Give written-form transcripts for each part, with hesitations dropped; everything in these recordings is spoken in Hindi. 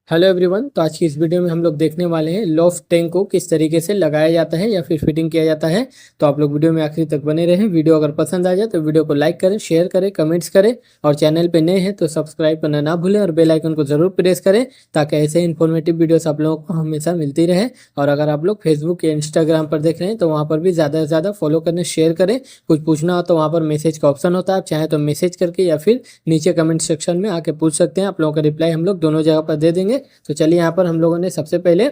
Hello everyone. तो आज की इस वीडियो में हम लोग देखने वाले हैं लॉफ्ट टैंक को किस तरीके से लगाया जाता है या फिर फिटिंग किया जाता है। तो आप लोग वीडियो में आखिरी तक बने रहें। वीडियो अगर पसंद आ जाए तो वीडियो को लाइक करें, शेयर करें, कमेंट्स करें और चैनल पे नए हैं तो सब्सक्राइब करना ना भूलें और बेल आइकन को जरूर प्रेस करें ताकि ऐसे इन्फॉर्मेटिव वीडियोस आप लोगों को हमेशा मिलती रहे। और अगर आप लोग फेसबुक या इंस्टाग्राम पर देख रहे हैं तो वहाँ पर भी ज़्यादा से ज़्यादा फॉलो करें, शेयर करें। कुछ पूछना हो तो वहाँ पर मैसेज का ऑप्शन होता है, आप चाहें तो मैसेज करके या फिर नीचे कमेंट सेक्शन में आके पूछ सकते हैं। आप लोगों का रिप्लाई हम लोग दोनों जगह पर दे देंगे। तो चलिए यहाँ पर हम लोगों ने सबसे पहले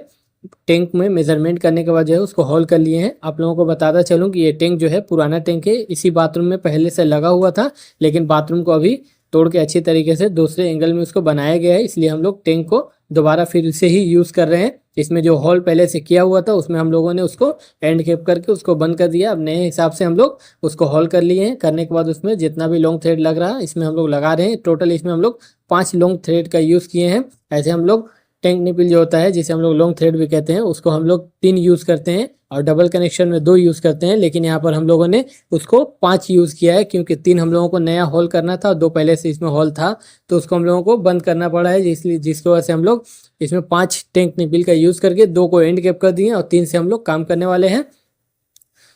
टैंक में मेजरमेंट करने के बाद जो है उसको हॉल कर लिए हैं। आप लोगों को बताता चलूं कि ये टैंक जो है पुराना टैंक है, इसी बाथरूम में पहले से लगा हुआ था, लेकिन बाथरूम को अभी तोड़ के अच्छी तरीके से दूसरे एंगल में उसको बनाया गया है, इसलिए हम लोग टैंक को दोबारा फिर से ही यूज़ कर रहे हैं। इसमें जो हॉल पहले से किया हुआ था उसमें हम लोगों ने उसको एंड कैप करके उसको बंद कर दिया। अब नए हिसाब से हम लोग उसको हॉल कर लिए हैं। करने के बाद उसमें जितना भी लॉन्ग थ्रेड लग रहा है इसमें हम लोग लगा रहे हैं। टोटल इसमें हम लोग 5 लॉन्ग थ्रेड का यूज़ किए हैं। ऐसे हम लोग टैंक निपिल जो होता है जिसे हम लोग लॉन्ग थ्रेड भी कहते हैं उसको हम लोग 3 यूज़ करते हैं और डबल कनेक्शन में 2 यूज़ करते हैं, लेकिन यहाँ पर हम लोगों ने उसको 5 यूज़ किया है क्योंकि 3 हम लोगों को नया हॉल करना था, 2 पहले से इसमें हॉल था तो उसको हम लोगों को बंद करना पड़ा है, इसलिए जिसकी वजह से हम लोग इसमें 5 टैंक निपिल का यूज़ करके 2 को एंड कैप कर दिए और 3 से हम लोग काम करने वाले हैं।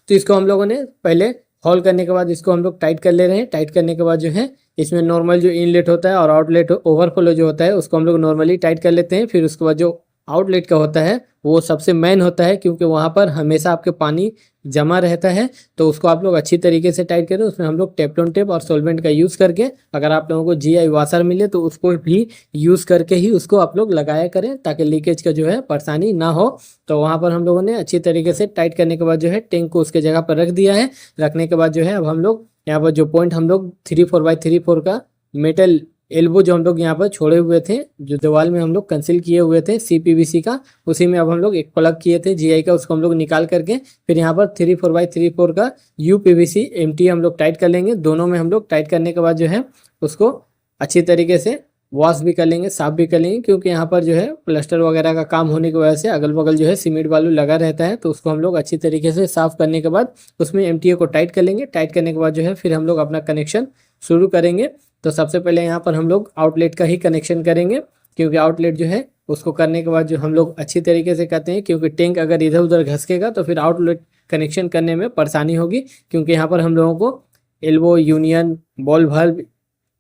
तो इसको हम लोगों ने पहले हॉल करने के बाद इसको हम लोग टाइट कर ले रहे हैं। टाइट करने के बाद जो है इसमें नॉर्मल जो इनलेट होता है और आउटलेट ओवरफ्लो जो होता है उसको हम लोग नॉर्मली टाइट कर लेते हैं। फिर उसके बाद जो आउटलेट का होता है वो सबसे मेन होता है क्योंकि वहाँ पर हमेशा आपके पानी जमा रहता है, तो उसको आप लोग अच्छी तरीके से टाइट करें। उसमें हम लोग टेफ्लॉन टेप और सॉल्वेंट का यूज़ करके, अगर आप लोगों को जीआई वाशर मिले तो उसको भी यूज़ करके ही उसको आप लोग लगाया करें ताकि लीकेज का जो है परेशानी ना हो। तो वहाँ पर हम लोगों ने अच्छी तरीके से टाइट करने के बाद जो है टैंक को उसके जगह पर रख दिया है। रखने के बाद जो है अब हम लोग यहाँ पर जो पॉइंट हम लोग 3/4x3/4 का मेटल एल्बो जो हम लोग यहाँ पर छोड़े हुए थे, जो दीवार में हम लोग कंसील किए हुए थे CPVC का, उसी में अब हम लोग एक प्लग किए थे जीआई का, उसको हम लोग निकाल करके फिर यहाँ पर 3/4x3/4 का UPVC MT हम लोग टाइट कर लेंगे। दोनों में हम लोग टाइट करने के बाद जो है उसको अच्छी तरीके से वॉश भी कर लेंगे, साफ भी कर लेंगे, क्योंकि यहाँ पर जो है प्लास्टर वगैरह का काम होने की वजह से अगल बगल जो है सीमेंट बालू लगा रहता है, तो उसको हम लोग अच्छी तरीके से साफ करने के बाद उसमें MTA को टाइट कर लेंगे। टाइट करने के बाद जो है फिर हम लोग अपना कनेक्शन शुरू करेंगे। तो सबसे पहले यहाँ पर हम लोग आउटलेट का ही कनेक्शन करेंगे, क्योंकि आउटलेट जो है उसको करने के बाद जो हम लोग अच्छी तरीके से करते हैं, क्योंकि टैंक अगर इधर उधर घसकेगा तो फिर आउटलेट कनेक्शन करने में परेशानी होगी। क्योंकि यहाँ पर हम लोगों को elbow, union, ball valve,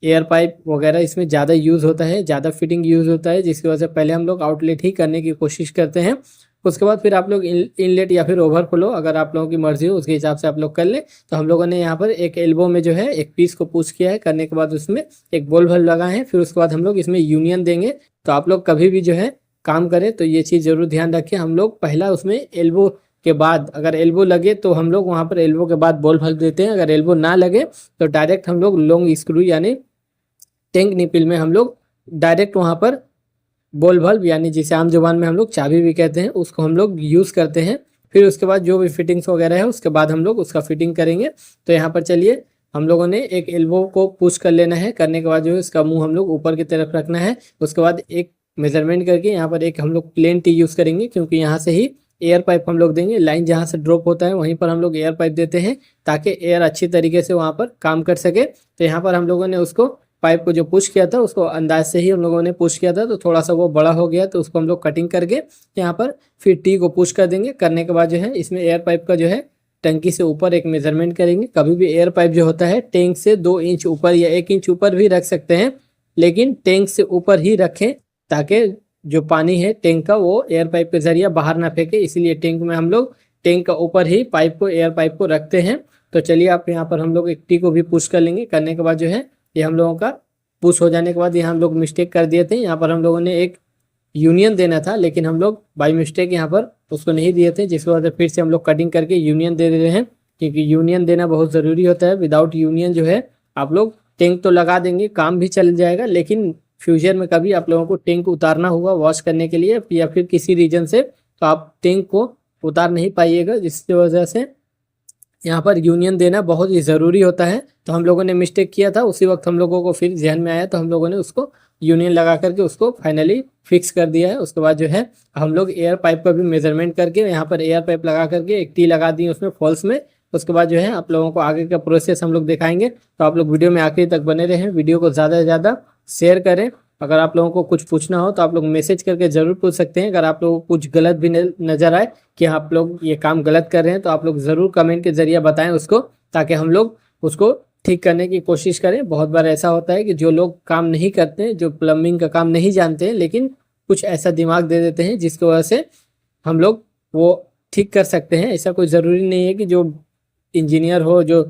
air pipe वगैरह इसमें ज़्यादा यूज़ होता है, ज़्यादा फिटिंग यूज़ होता है, जिसकी वजह से पहले हम लोग आउटलेट ही करने की कोशिश करते हैं। उसके बाद फिर आप लोग इनलेट या फिर ओवरफ्लो अगर आप लोगों की मर्जी हो उसके हिसाब से आप लोग कर लें। तो हम लोगों ने यहाँ पर एक एल्बो में जो है एक पीस को पुश किया है, करने के बाद उसमें एक बॉल वाल्व लगा है। फिर उसके बाद हम लोग इसमें यूनियन देंगे। तो आप लोग कभी भी जो है काम करें तो ये चीज़ ज़रूर ध्यान रखें, हम लोग पहला उसमें एल्बो के बाद, अगर एल्बो लगे तो हम लोग वहाँ पर एल्बो के बाद बॉल वाल्व देते हैं। अगर एल्बो ना लगे तो डायरेक्ट हम लोग लॉन्ग स्क्रू यानी टैंक निपिल में हम लोग डायरेक्ट वहाँ पर बॉल वाल्व यानी जिसे आम जुबान में हम लोग चाबी भी कहते हैं उसको हम लोग यूज़ करते हैं। फिर उसके बाद जो भी फिटिंग्स वगैरह है उसके बाद हम लोग उसका फिटिंग करेंगे। तो यहाँ पर चलिए हम लोगों ने एक एल्बो को पुश कर लेना है। करने के बाद जो है इसका मुंह हम लोग ऊपर की तरफ रखना है। उसके बाद एक मेजरमेंट करके यहाँ पर एक हम लोग प्लेन टी यूज़ करेंगे, क्योंकि यहाँ से ही एयर पाइप हम लोग देंगे। लाइन जहाँ से ड्रॉप होता है वहीं पर हम लोग एयर पाइप देते हैं ताकि एयर अच्छी तरीके से वहाँ पर काम कर सके। तो यहाँ पर हम लोगों ने उसको पाइप को जो पुश किया था उसको अंदाज से ही हम लोगों ने पुश किया था, तो थोड़ा सा वो बड़ा हो गया, तो उसको हम लोग कटिंग करके यहाँ पर फिर टी को पुश कर देंगे। करने के बाद जो है इसमें एयर पाइप का जो है टंकी से ऊपर एक मेजरमेंट करेंगे। कभी भी एयर पाइप जो होता है टैंक से 2 इंच ऊपर या 1 इंच ऊपर भी रख सकते हैं, लेकिन टैंक से ऊपर ही रखें ताकि जो पानी है टैंक का वो एयर पाइप के जरिए बाहर ना फेंके। इसलिए टैंक में हम लोग टैंक का ऊपर ही पाइप को, एयर पाइप को रखते हैं। तो चलिए आप यहाँ पर हम लोग एक टी को भी पुश कर लेंगे। करने के बाद जो है ये हम लोगों का पुश हो जाने के बाद यहाँ हम लोग मिस्टेक कर दिए थे। यहाँ पर हम लोगों ने एक यूनियन देना था, लेकिन हम लोग बाय मिस्टेक यहाँ पर उसको नहीं दिए थे, जिसकी वजह से फिर से हम लोग कटिंग करके यूनियन दे रहे हैं, क्योंकि यूनियन देना बहुत ज़रूरी होता है। विदाउट यूनियन जो है आप लोग टैंक तो लगा देंगे, काम भी चल जाएगा, लेकिन फ्यूचर में कभी आप लोगों को टैंक उतारना होगा वॉश करने के लिए या फिर किसी रीजन से, तो आप टैंक को उतार नहीं पाइएगा, जिसकी वजह से यहाँ पर यूनियन देना बहुत ही ज़रूरी होता है। तो हम लोगों ने मिस्टेक किया था, उसी वक्त हम लोगों को फिर ध्यान में आया तो हम लोगों ने उसको यूनियन लगा करके उसको फाइनली फिक्स कर दिया है। उसके बाद जो है हम लोग एयर पाइप का भी मेजरमेंट करके यहाँ पर एयर पाइप लगा करके एक टी लगा दी उसमें फॉल्स में। उसके बाद जो है आप लोगों को आगे का प्रोसेस हम लोग दिखाएंगे। तो आप लोग वीडियो में आखिरी तक बने रहें, वीडियो को ज़्यादा से ज़्यादा शेयर करें अगर आप लोगों को कुछ पूछना हो तो आप लोग मैसेज करके ज़रूर पूछ सकते हैं। अगर आप लोगों को कुछ गलत भी नज़र आए कि आप लोग ये काम गलत कर रहे हैं तो आप लोग ज़रूर कमेंट के ज़रिए बताएं उसको, ताकि हम लोग उसको ठीक करने की कोशिश करें। बहुत बार ऐसा होता है कि जो लोग काम नहीं करते, जो प्लम्बिंग का काम नहीं जानते हैं, लेकिन कुछ ऐसा दिमाग दे देते हैं जिसकी वजह से हम लोग वो ठीक कर सकते हैं। ऐसा कोई ज़रूरी नहीं है कि जो इंजीनियर हो, जो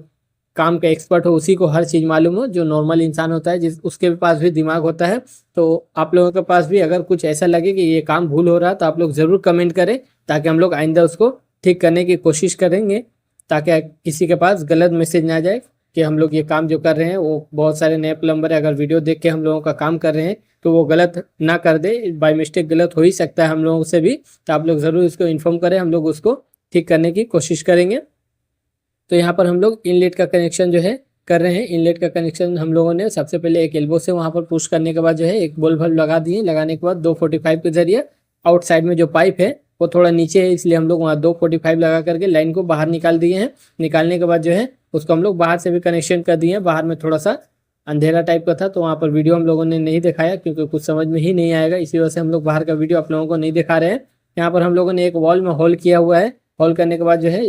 काम का एक्सपर्ट हो, उसी को हर चीज़ मालूम हो। जो नॉर्मल इंसान होता है, जिस उसके पास भी दिमाग होता है। तो आप लोगों के पास भी अगर कुछ ऐसा लगे कि ये काम भूल हो रहा है तो आप लोग ज़रूर कमेंट करें, ताकि हम लोग आइंदा उसको ठीक करने की कोशिश करेंगे, ताकि किसी के पास गलत मैसेज ना जाए कि हम लोग ये काम जो कर रहे हैं, वो बहुत सारे नए प्लम्बर अगर वीडियो देख के हम लोगों का काम कर रहे हैं तो वो गलत ना कर दे। बाय मिस्टेक गलत हो ही सकता है हम लोगों से भी, तो आप लोग ज़रूर इसको इन्फॉर्म करें, हम लोग उसको ठीक करने की कोशिश करेंगे। तो यहाँ पर हम लोग इनलेट का कनेक्शन जो है कर रहे हैं। इनलेट का कनेक्शन हम लोगों ने सबसे पहले एक एल्बो से वहाँ पर पुश करने के बाद जो है एक बॉल बल्ब लगा दिए। लगाने के बाद 245 के जरिए आउटसाइड में जो पाइप है वो थोड़ा नीचे है, इसलिए हम लोग वहाँ 245 लगा करके लाइन को बाहर निकाल दिए हैं। निकालने के बाद जो है उसको हम लोग बाहर से भी कनेक्शन कर दिए हैं। बाहर में थोड़ा सा अंधेरा टाइप का था तो वहाँ पर वीडियो हम लोगों ने नहीं दिखाया, क्योंकि कुछ समझ में ही नहीं आएगा, इसी वजह से हम लोग बाहर का वीडियो आप लोगों को नहीं दिखा रहे हैं। यहाँ पर हम लोगों ने एक वॉल में होल किया हुआ है। होल करने के बाद जो है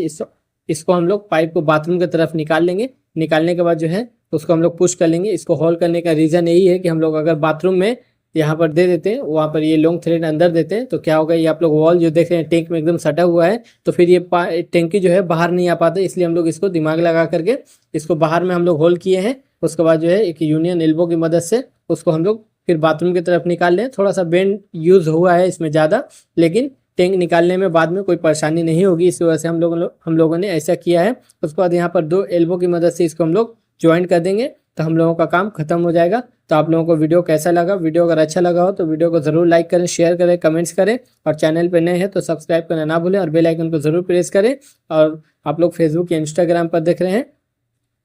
इसको हम लोग पाइप को बाथरूम की तरफ निकाल लेंगे। निकालने के बाद जो है उसको हम लोग पुश कर लेंगे। इसको होल करने का रीज़न यही है कि हम लोग अगर बाथरूम में यहाँ पर दे देते हैं, वहाँ पर ये लॉन्ग थ्रेड अंदर देते हैं, तो क्या होगा, ये आप लोग वॉल जो देख रहे हैं टैंक में एकदम सटा हुआ है, तो फिर ये टैंकी जो है बाहर नहीं आ पाता। इसलिए हम लोग इसको दिमाग लगा करके इसको बाहर में हम लोग होल किए हैं। उसके बाद जो है एक यूनियन एल्बो की मदद से उसको हम लोग फिर बाथरूम की तरफ निकाल लें। थोड़ा सा बेंड यूज़ हुआ है इसमें ज़्यादा, लेकिन टैंक निकालने में बाद में कोई परेशानी नहीं होगी, इस वजह से हम लोगों ने ऐसा किया है। उसके बाद यहाँ पर 2 एल्बो की मदद से इसको हम लोग ज्वाइंट कर देंगे, तो हम लोगों का काम खत्म हो जाएगा। तो आप लोगों को वीडियो कैसा लगा? वीडियो अगर अच्छा लगा हो तो वीडियो को ज़रूर लाइक करें, शेयर करें, कमेंट्स करें, और चैनल पर नए हैं तो सब्सक्राइब करना ना भूलें और बेल आइकन को ज़रूर प्रेस करें। और आप लोग फेसबुक या इंस्टाग्राम पर देख रहे हैं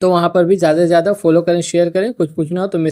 तो वहाँ पर भी ज़्यादा से ज़्यादा फॉलो करें, शेयर करें। कुछ पूछना हो तो